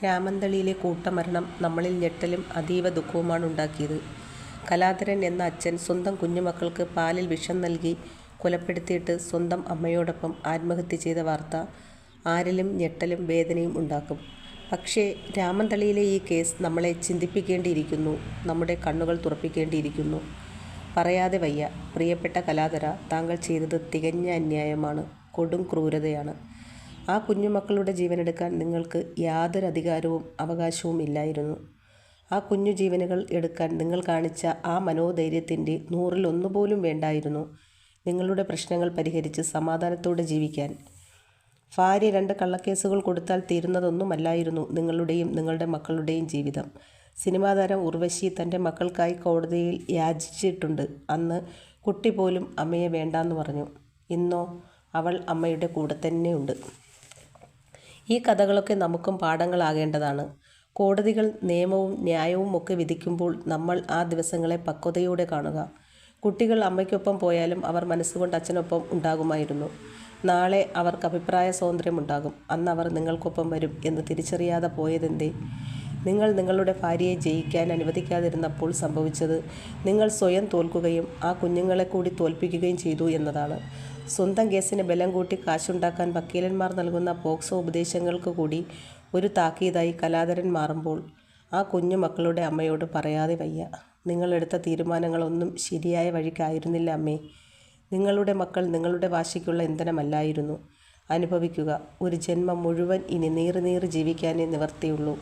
രാമന്തളിയിലെ കൂട്ടമരണം നമ്മളിൽ ഞെട്ടലും അതീവ ദുഃഖവുമാണ് ഉണ്ടാക്കിയത്. കലാധരൻ എന്ന അച്ഛൻ സ്വന്തം കുഞ്ഞുമക്കൾക്ക് പാലിൽ വിഷം നൽകി കൊലപ്പെടുത്തിയിട്ട് സ്വന്തം അമ്മയോടൊപ്പം ആത്മഹത്യ ചെയ്ത വാർത്ത ആരിലും ഞെട്ടലും വേദനയും ഉണ്ടാക്കും. പക്ഷേ രാമന്തളിയിലെ ഈ കേസ് നമ്മളെ ചിന്തിപ്പിക്കേണ്ടിയിരിക്കുന്നു, നമ്മുടെ കണ്ണുകൾ തുറപ്പിക്കേണ്ടിയിരിക്കുന്നു. പറയാതെ വയ്യ. പ്രിയപ്പെട്ട കലാധര, താങ്കൾ ചെയ്തത് തികഞ്ഞ അന്യായമാണ്, കൊടും ക്രൂരതയാണ്. ആ കുഞ്ഞുമക്കളുടെ ജീവനെടുക്കാൻ നിങ്ങൾക്ക് യാതൊരു അധികാരവും അവകാശവും ഇല്ലായിരുന്നു. ആ കുഞ്ഞു ജീവനുകൾ എടുക്കാൻ നിങ്ങൾ കാണിച്ച ആ മനോധൈര്യത്തിൻ്റെ 100-ൽ 1 പോലും വേണ്ടായിരുന്നു നിങ്ങളുടെ പ്രശ്നങ്ങൾ പരിഹരിച്ച് സമാധാനത്തോടെ ജീവിക്കാൻ. ഭാര്യ 2 കള്ളക്കേസുകൾ കൊടുത്താൽ തീരുന്നതൊന്നുമല്ലായിരുന്നു നിങ്ങളുടെയും നിങ്ങളുടെ മക്കളുടെയും ജീവിതം. സിനിമാ താരം ഉർവശി തൻ്റെ മക്കൾക്കായി കോടതിയിൽ യാചിച്ചിട്ടുണ്ട്. അന്ന് കുട്ടി പോലും അമ്മയെ വേണ്ടാന്ന് പറഞ്ഞു. ഇന്നോ അവൾ അമ്മയുടെ കൂടെ തന്നെയുണ്ട്. ഈ കഥകളൊക്കെ നമുക്കും പാഠങ്ങളാകേണ്ടതാണ്. കോടതികൾ നിയമവും ന്യായവും ഒക്കെ വിധിക്കുമ്പോൾ നമ്മൾ ആ ദിവസങ്ങളെ പക്വതയോടെ കാണുക. കുട്ടികൾ അമ്മയ്ക്കൊപ്പം പോയാലും അവർ മനസ്സുകൊണ്ട് അച്ഛനൊപ്പം ഉണ്ടാകുമായിരുന്നു. നാളെ അവർക്ക് അഭിപ്രായ സ്വാതന്ത്ര്യമുണ്ടാകും. അന്ന് അവർ നിങ്ങൾക്കൊപ്പം വരും എന്ന് തിരിച്ചറിയാതെ പോയതെന്തേ? നിങ്ങൾ നിങ്ങളുടെ ഭാര്യയെ ജയിക്കാൻ അനുവദിക്കാതിരുന്നപ്പോൾ സംഭവിച്ചത് നിങ്ങൾ സ്വയം തോൽക്കുകയും ആ കുഞ്ഞുങ്ങളെ കൂടി തോൽപ്പിക്കുകയും ചെയ്തു എന്നതാണ്. സ്വന്തം കേസിന് ബലം കൂട്ടി കാശുണ്ടാക്കാൻ വക്കീലന്മാർ നൽകുന്ന പോക്സോ ഉപദേശങ്ങൾക്ക് കൂടി ഒരു താക്കീതായി കലാധരൻ മാറുമ്പോൾ ആ കുഞ്ഞു മക്കളുടെ അമ്മയോട് പറയാതെ വയ്യ. നിങ്ങളെടുത്ത തീരുമാനങ്ങളൊന്നും ശരിയായ വഴിക്കായിരുന്നില്ല അമ്മേ. നിങ്ങളുടെ മക്കൾ നിങ്ങളുടെ വാശിക്കുള്ള ഇന്ധനമല്ലായിരുന്നു. അനുഭവിക്കുക. ഒരു ജന്മം മുഴുവൻ ഇനി നീറി നീറി ജീവിക്കാനേ നിവർത്തിയുള്ളൂ.